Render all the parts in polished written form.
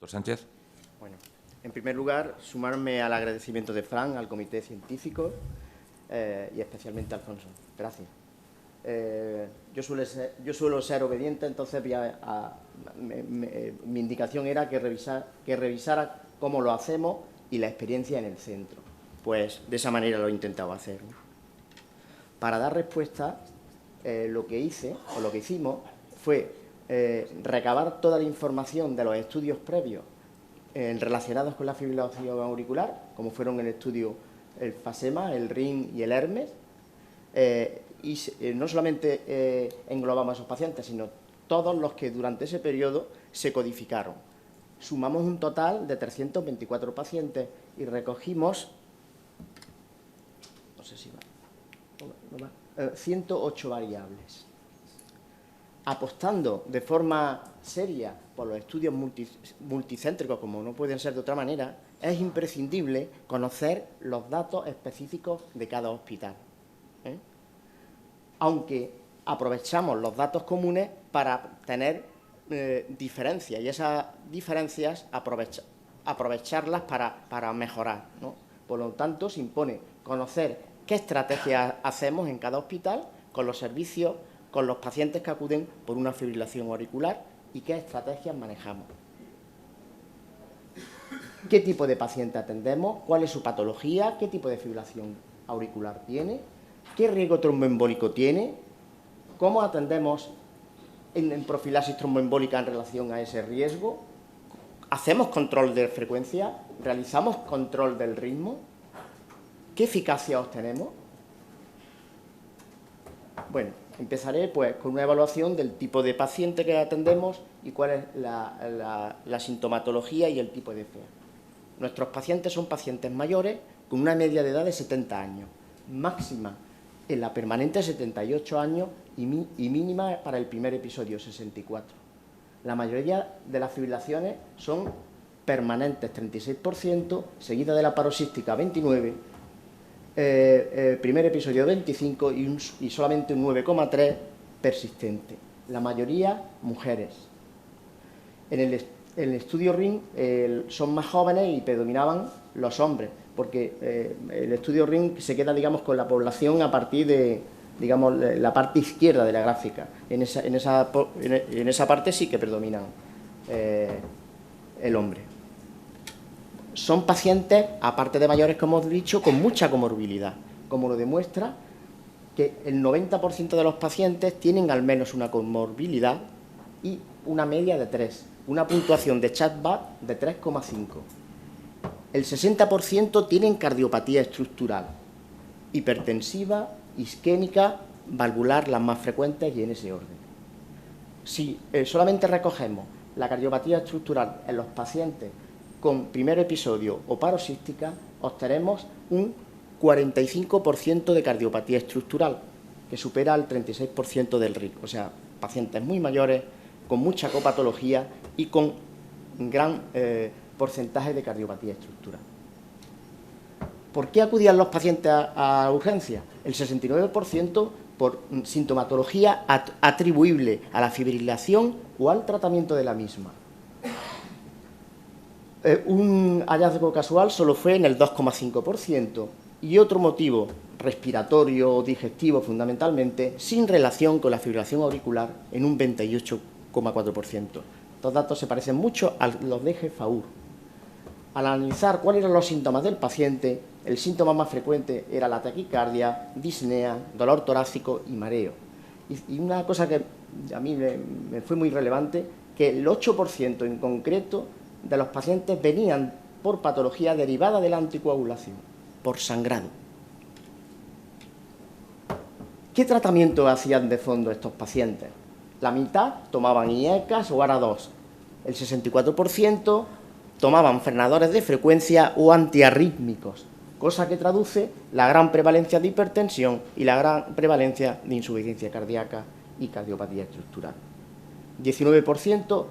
Doctor Sánchez. Bueno, en primer lugar, sumarme al agradecimiento de Fran, al comité científico y especialmente a Alfonso. Gracias. Yo suelo ser obediente, entonces mi indicación era que revisara cómo lo hacemos y la experiencia en el centro. Pues de esa manera lo he intentado hacer, ¿no? Para dar respuesta, lo que hicimos fue recabar toda la información de los estudios previos relacionados con la fibrilación auricular, como fueron el estudio el FASEMA, el RIN y el HERMES, y no solamente englobamos a esos pacientes, sino todos los que durante ese periodo se codificaron. Sumamos un total de 324 pacientes y recogimos, no sé si va, 108 variables. Apostando de forma seria por los estudios multicéntricos, como no pueden ser de otra manera, es imprescindible conocer los datos específicos de cada hospital, aunque aprovechamos los datos comunes para tener diferencias, y esas diferencias aprovecharlas para mejorar, ¿no? Por lo tanto, se impone conocer qué estrategias hacemos en cada hospital con los servicios, con los pacientes que acuden por una fibrilación auricular y qué estrategias manejamos. ¿Qué tipo de paciente atendemos? ¿Cuál es su patología? ¿Qué tipo de fibrilación auricular tiene? ¿Qué riesgo tromboembólico tiene? ¿Cómo atendemos en profilaxis tromboembólica en relación a ese riesgo? ¿Hacemos control de frecuencia? ¿Realizamos control del ritmo? ¿Qué eficacia obtenemos? Bueno, empezaré pues con una evaluación del tipo de paciente que atendemos y cuál es la sintomatología y el tipo de FEA. Nuestros pacientes son pacientes mayores con una media de edad de 70 años, máxima en la permanente 78 años y mínima para el primer episodio 64. La mayoría de las fibrilaciones son permanentes 36%, seguida de la paroxística 29%, primer episodio 25 y solamente un 9,3 persistente. La mayoría mujeres. En el estudio RIN son más jóvenes y predominaban los hombres, porque el estudio RIN se queda, digamos, con la población a partir de, digamos, la parte izquierda de la gráfica. En esa parte sí que predominan el hombre. Son pacientes, aparte de mayores, como hemos dicho, con mucha comorbilidad, como lo demuestra que el 90% de los pacientes tienen al menos una comorbilidad y una media de 3, una puntuación de CHA2DS2-VAS de 3,5. El 60% tienen cardiopatía estructural, hipertensiva, isquémica, valvular, las más frecuentes y en ese orden. Si solamente recogemos la cardiopatía estructural en los pacientes con primer episodio o paroxística, obtenemos un 45% de cardiopatía estructural, que supera el 36% del RIC, o sea, pacientes muy mayores, con mucha copatología y con un gran porcentaje de cardiopatía estructural. ¿Por qué acudían los pacientes a urgencia? El 69% por sintomatología atribuible a la fibrilación o al tratamiento de la misma. Un hallazgo casual solo fue en el 2,5% y otro motivo respiratorio o digestivo fundamentalmente, sin relación con la fibrilación auricular en un 28,4%. Estos datos se parecen mucho a los de GFAUR. Al analizar cuáles eran los síntomas del paciente, el síntoma más frecuente era la taquicardia, disnea, dolor torácico y mareo. Y una cosa que a mí me fue muy relevante, que el 8% en concreto de los pacientes venían por patología derivada de la anticoagulación, por sangrado. ¿Qué tratamiento hacían de fondo estos pacientes? La mitad tomaban IECAS o ARA2, el 64% tomaban frenadores de frecuencia o antiarrítmicos, cosa que traduce la gran prevalencia de hipertensión y la gran prevalencia de insuficiencia cardíaca y cardiopatía estructural. 19%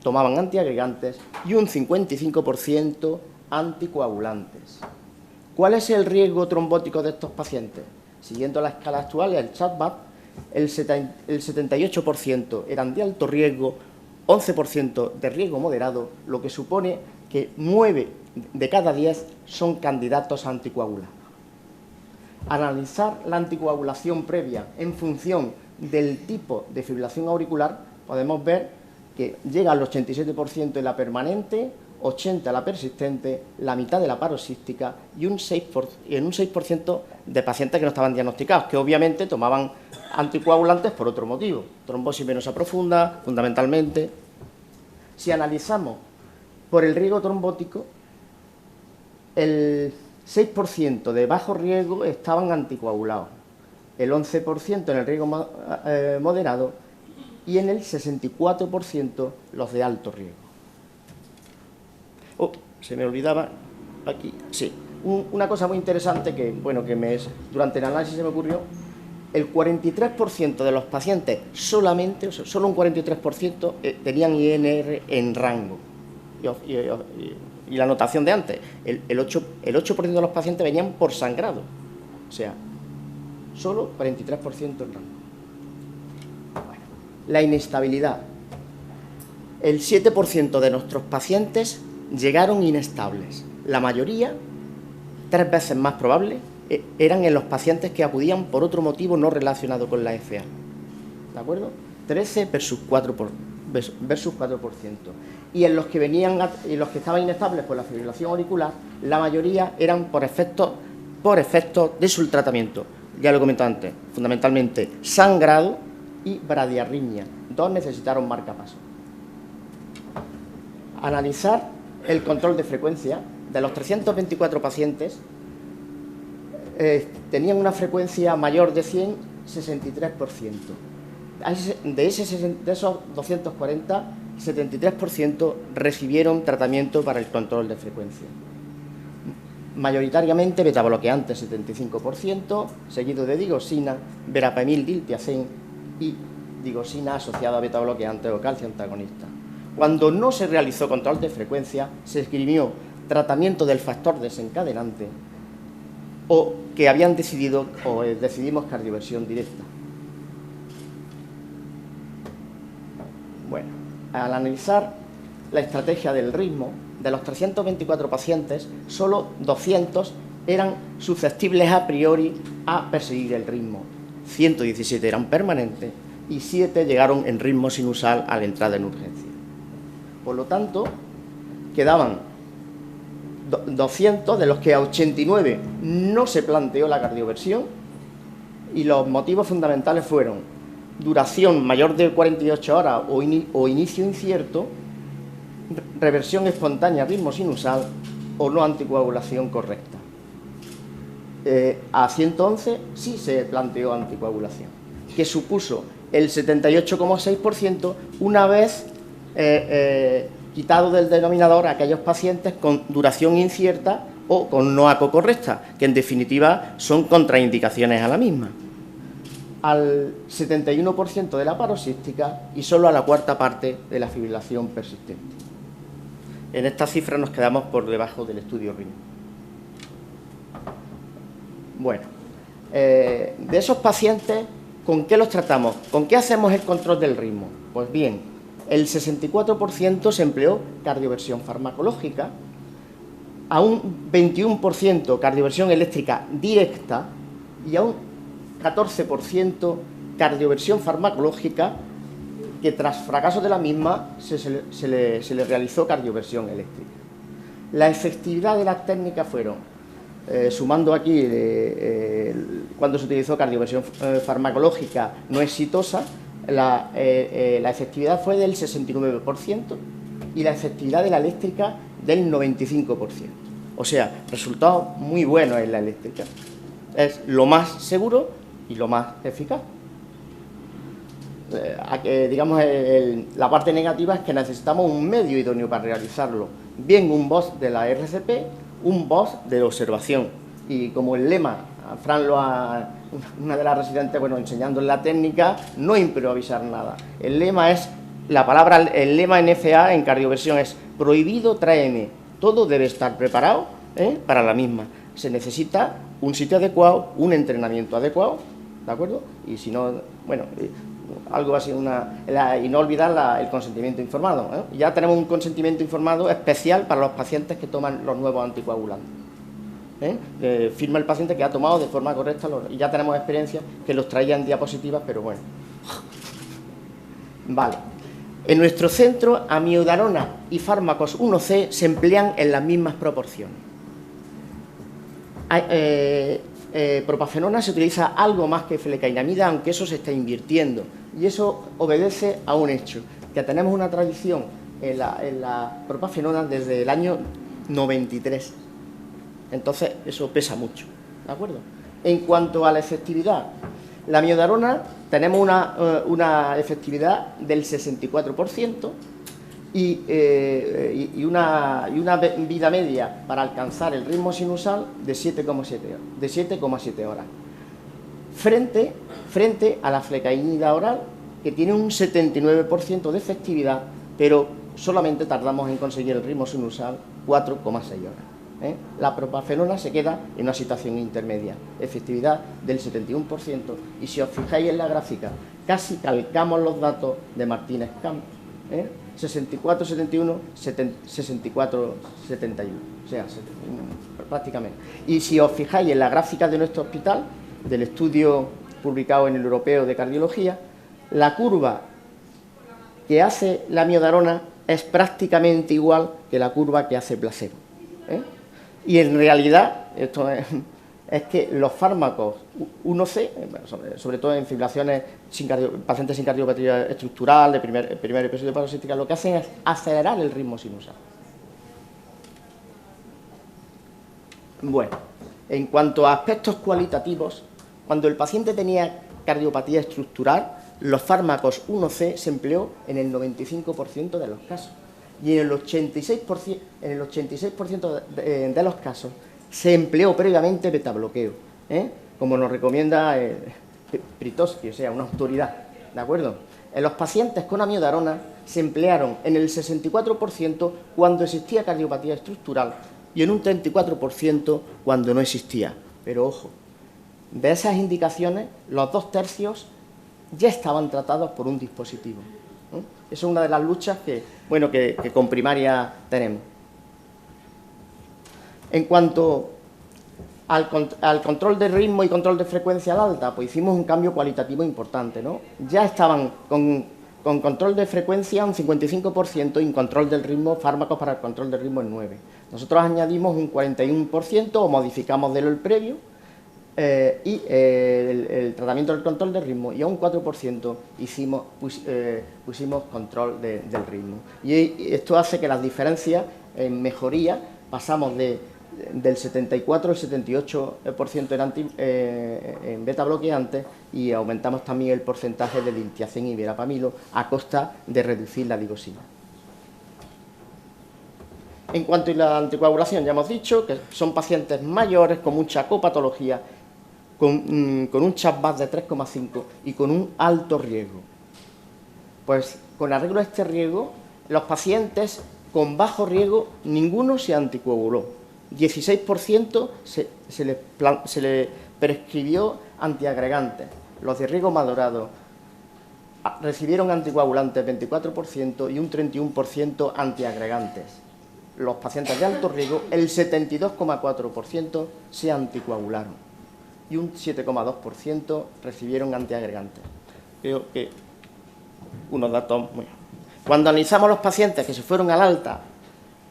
tomaban antiagregantes y un 55% anticoagulantes. ¿Cuál es el riesgo trombótico de estos pacientes? Siguiendo la escala actual, el CHA2DS2-VAS, el 78% eran de alto riesgo 11% de riesgo moderado, lo que supone que 9 de cada 10 son candidatos a anticoagular. Analizar la anticoagulación previa en función del tipo de fibrilación auricular, podemos ver que llega al 87% en la permanente, 80% en la persistente, la mitad de la paroxística y en un 6% de pacientes que no estaban diagnosticados, que obviamente tomaban anticoagulantes por otro motivo, trombosis venosa profunda, fundamentalmente. Si analizamos por el riesgo trombótico, el 6% de bajo riesgo estaban anticoagulados, el 11% en el riesgo moderado y en el 64% los de alto riesgo. Oh, se me olvidaba aquí, sí, una cosa muy interesante que, bueno, durante el análisis se me ocurrió. El 43% de los pacientes, solo un 43% tenían INR en rango. Y la anotación de antes, el 8% de los pacientes venían por sangrado. O sea, solo 43% en rango. Bueno, la inestabilidad. El 7% de nuestros pacientes llegaron inestables. La mayoría, 3 veces más probable, eran en los pacientes que acudían por otro motivo no relacionado con la FA. ¿De acuerdo? 13 versus 4%. Y en los que estaban inestables por la fibrilación auricular, la mayoría eran por efectos de su tratamiento. Ya lo he comentado antes, fundamentalmente sangrado y bradiarritmia. 2 necesitaron marcapaso. Analizar el control de frecuencia. De los 324 pacientes, tenían una frecuencia mayor de 100, 63%. De esos 240, 73% recibieron tratamiento para el control de frecuencia. Mayoritariamente betabloqueantes, 75%, seguido de digoxina, verapamil, diltiazem y digoxina asociada a betabloqueantes o calcio antagonista. Cuando no se realizó control de frecuencia, se escribió tratamiento del factor desencadenante o que habían decidimos cardioversión directa. Bueno, al analizar la estrategia del ritmo, de los 324 pacientes, solo 200 eran susceptibles a priori a perseguir el ritmo. 117 eran permanentes y 7 llegaron en ritmo sinusal a la entrada en urgencia. Por lo tanto, quedaban 200, de los que a 89 no se planteó la cardioversión, y los motivos fundamentales fueron duración mayor de 48 horas o inicio incierto, reversión espontánea a ritmo sinusal o no anticoagulación correcta. A 111 sí se planteó anticoagulación, que supuso el 78,6% una vez quitado del denominador a aquellos pacientes con duración incierta o con no ACO correcta, que en definitiva son contraindicaciones a la misma. Al 71% de la paroxística y solo a la cuarta parte de la fibrilación persistente. En esta cifra nos quedamos por debajo del estudio RIM. Bueno, de esos pacientes, ¿con qué los tratamos? ¿Con qué hacemos el control del ritmo? Pues bien, el 64% se empleó cardioversión farmacológica, a un 21% cardioversión eléctrica directa y a un 14% cardioversión farmacológica que tras fracaso de la misma se le realizó cardioversión eléctrica. La efectividad de las técnicas fueron, sumando aquí cuando se utilizó cardioversión farmacológica no exitosa, la efectividad fue del 69% y la efectividad de la eléctrica del 95%. O sea, resultados muy buenos en la eléctrica. Es lo más seguro y lo más eficaz. Digamos, la parte negativa es que necesitamos un medio idóneo para realizarlo. Bien un BOS de la RCP, un BOS de observación. Y como el lema, Fran una de las residentes, bueno, enseñando la técnica, no improvisar nada. El lema es, el lema en FA, en cardioversión, es prohibido tráeme. Todo debe estar preparado para la misma. Se necesita un sitio adecuado, un entrenamiento adecuado, ¿de acuerdo? Y si no, bueno, algo así, y no olvidar el consentimiento informado, ¿eh? Ya tenemos un consentimiento informado especial para los pacientes que toman los nuevos anticoagulantes, ¿eh? Firma el paciente que ha tomado de forma correcta, y ya tenemos experiencia que los traía en diapositivas, pero bueno. Vale. En nuestro centro, amiodarona y fármacos 1C se emplean en las mismas proporciones. Propafenona se utiliza algo más que flecainamida, aunque eso se está invirtiendo. Y eso obedece a un hecho, que tenemos una tradición en la propafenona desde el año 93. Entonces, eso pesa mucho, ¿de acuerdo? En cuanto a la efectividad, la amiodarona tenemos una efectividad del 64% y una vida media para alcanzar el ritmo sinusal de 7,7 horas. Frente a la flecainida oral, que tiene un 79% de efectividad, pero solamente tardamos en conseguir el ritmo sinusal 4,6 horas. La propafenona se queda en una situación intermedia, efectividad del 71%, y si os fijáis en la gráfica, casi calcamos los datos de Martínez-Camp, 64-71, 64-71, o sea, prácticamente. Y si os fijáis en la gráfica de nuestro hospital, del estudio publicado en el Europeo de Cardiología, la curva que hace la amiodarona es prácticamente igual que la curva que hace placebo. Y en realidad, esto es que los fármacos 1C, sobre todo en fibrilaciones, pacientes sin cardiopatía estructural, de primer episodio paroxística, lo que hacen es acelerar el ritmo sinusal. Bueno, en cuanto a aspectos cualitativos, cuando el paciente tenía cardiopatía estructural, los fármacos 1C se empleó en el 95% de los casos. Y en el 86%, de los casos se empleó previamente betabloqueo, como nos recomienda Pritosky, o sea, una autoridad, ¿de acuerdo? En los pacientes con amiodarona se emplearon en el 64% cuando existía cardiopatía estructural y en un 34% cuando no existía. Pero ojo, de esas indicaciones, los 2/3 ya estaban tratados por un dispositivo. Esa es una de las luchas que con primaria tenemos. En cuanto al control de ritmo y control de frecuencia al alta, pues hicimos un cambio cualitativo importante, ¿no? Ya estaban con control de frecuencia un 55% y en control del ritmo, fármacos para el control del ritmo en 9%. Nosotros añadimos un 41% o modificamos de lo el previo, y el tratamiento del control del ritmo, y a un 4% pusimos control del ritmo. Y esto hace que las diferencias en mejoría pasamos del 74 al 78% en beta bloqueantes, y aumentamos también el porcentaje de diltiazem y verapamilo a costa de reducir la digoxina. En cuanto a la anticoagulación, ya hemos dicho que son pacientes mayores con mucha copatología, con un CHAP-BAS de 3,5 y con un alto riesgo. Pues con arreglo a este riesgo, los pacientes con bajo riesgo, ninguno se anticoaguló. 16% se le prescribió antiagregantes. Los de riesgo moderado recibieron anticoagulantes 24% y un 31% antiagregantes. Los pacientes de alto riesgo, el 72,4% se anticoagularon y un 7,2% recibieron antiagregantes. Creo que unos datos muy... Cuando analizamos los pacientes que se fueron al alta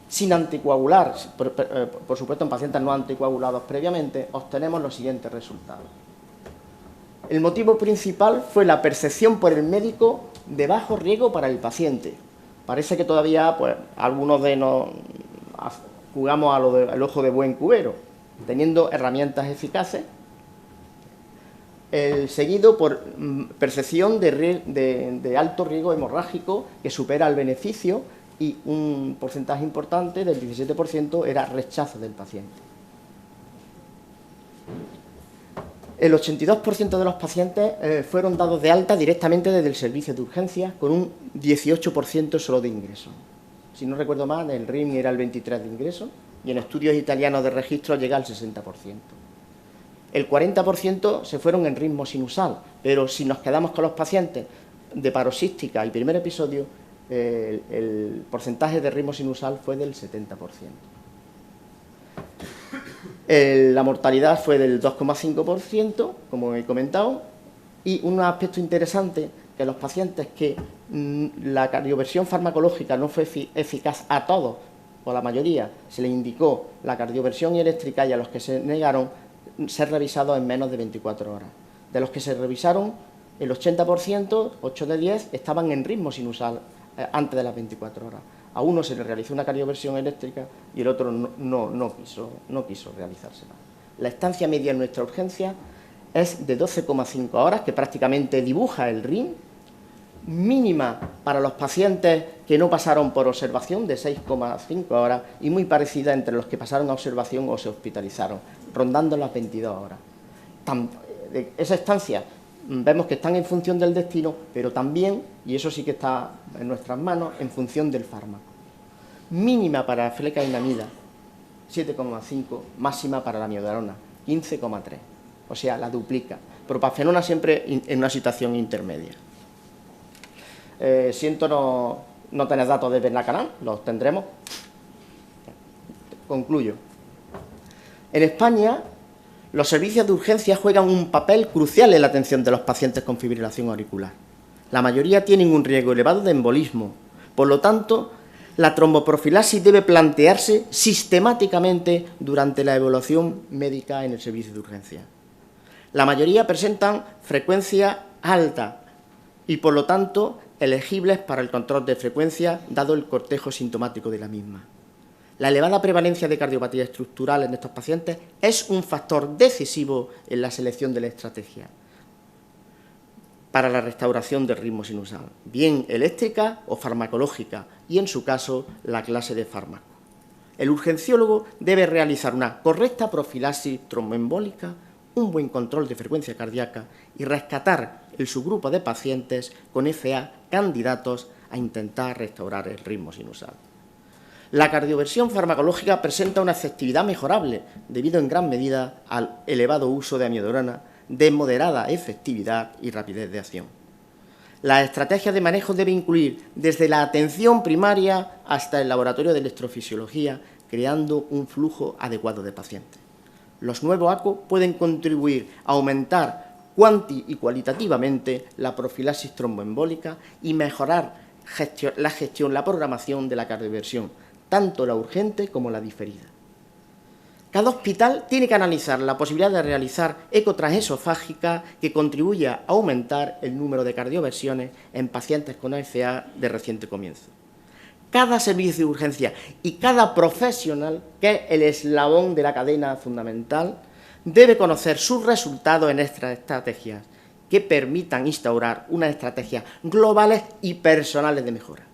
sin anticoagular, por supuesto en pacientes no anticoagulados previamente, obtenemos los siguientes resultados. El motivo principal fue la percepción por el médico de bajo riesgo para el paciente. Parece que todavía pues, algunos de nos jugamos al ojo de buen cubero, teniendo herramientas eficaces, seguido por percepción de alto riesgo hemorrágico que supera el beneficio, y un porcentaje importante del 17% era rechazo del paciente. El 82% de los pacientes fueron dados de alta directamente desde el servicio de urgencias, con un 18% solo de ingreso. Si no recuerdo mal, el RIM era el 23% de ingreso, y en estudios italianos de registro llega al 60%. El 40% se fueron en ritmo sinusal, pero si nos quedamos con los pacientes de paroxística y primer episodio, el porcentaje de ritmo sinusal fue del 70%. La mortalidad fue del 2,5%, como he comentado, y un aspecto interesante, que los pacientes que la cardioversión farmacológica no fue eficaz a todos, o a la mayoría, se les indicó la cardioversión eléctrica, y a los que se negaron ser revisados en menos de 24 horas. De los que se revisaron, el 80%, 8 de 10, estaban en ritmo sinusal antes de las 24 horas. A uno se le realizó una cardioversión eléctrica y el otro no quiso realizársela. La estancia media en nuestra urgencia es de 12,5 horas, que prácticamente dibuja el RIM, mínima para los pacientes que no pasaron por observación, de 6,5 horas, y muy parecida entre los que pasaron a observación o se hospitalizaron, rondando las 22 horas. Esa estancia vemos que están en función del destino, pero también, y eso sí que está en nuestras manos, en función del fármaco. Mínima para flecainamida, 7,5, máxima para la amiodarona, 15,3. O sea, la duplica. Propafenona siempre en una situación intermedia. Siento no tener datos de Benacarán, los tendremos. Concluyo. En España, los servicios de urgencia juegan un papel crucial en la atención de los pacientes con fibrilación auricular. La mayoría tienen un riesgo elevado de embolismo. Por lo tanto, la tromboprofilaxis debe plantearse sistemáticamente durante la evaluación médica en el servicio de urgencia. La mayoría presentan frecuencia alta y, por lo tanto, elegibles para el control de frecuencia, dado el cortejo sintomático de la misma. La elevada prevalencia de cardiopatía estructural en estos pacientes es un factor decisivo en la selección de la estrategia para la restauración del ritmo sinusal, bien eléctrica o farmacológica, y en su caso, la clase de fármaco. El urgenciólogo debe realizar una correcta profilaxis tromboembólica, un buen control de frecuencia cardíaca y rescatar el subgrupo de pacientes con FA candidatos a intentar restaurar el ritmo sinusal. La cardioversión farmacológica presenta una efectividad mejorable debido en gran medida al elevado uso de amiodarona, de moderada efectividad y rapidez de acción. La estrategia de manejo debe incluir desde la atención primaria hasta el laboratorio de electrofisiología, creando un flujo adecuado de pacientes. Los nuevos ACO pueden contribuir a aumentar cuanti y cualitativamente la profilaxis tromboembólica y mejorar la programación de la cardioversión, tanto la urgente como la diferida. Cada hospital tiene que analizar la posibilidad de realizar eco transesofágica que contribuya a aumentar el número de cardioversiones en pacientes con FA de reciente comienzo. Cada servicio de urgencia y cada profesional, que es el eslabón de la cadena fundamental, debe conocer sus resultados en estas estrategias que permitan instaurar unas estrategias globales y personales de mejora.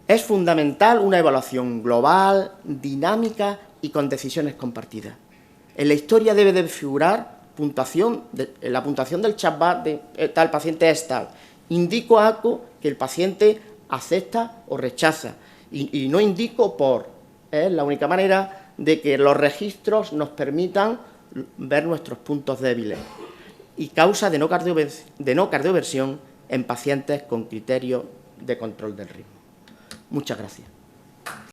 Es fundamental una evaluación global, dinámica y con decisiones compartidas. En la historia debe de figurar la puntuación del chatbot de tal paciente es tal. Indico a ACO que el paciente acepta o rechaza y no indico por. Es la única manera de que los registros nos permitan ver nuestros puntos débiles y causa de no cardioversión en pacientes con criterios de control del ritmo. Muchas gracias.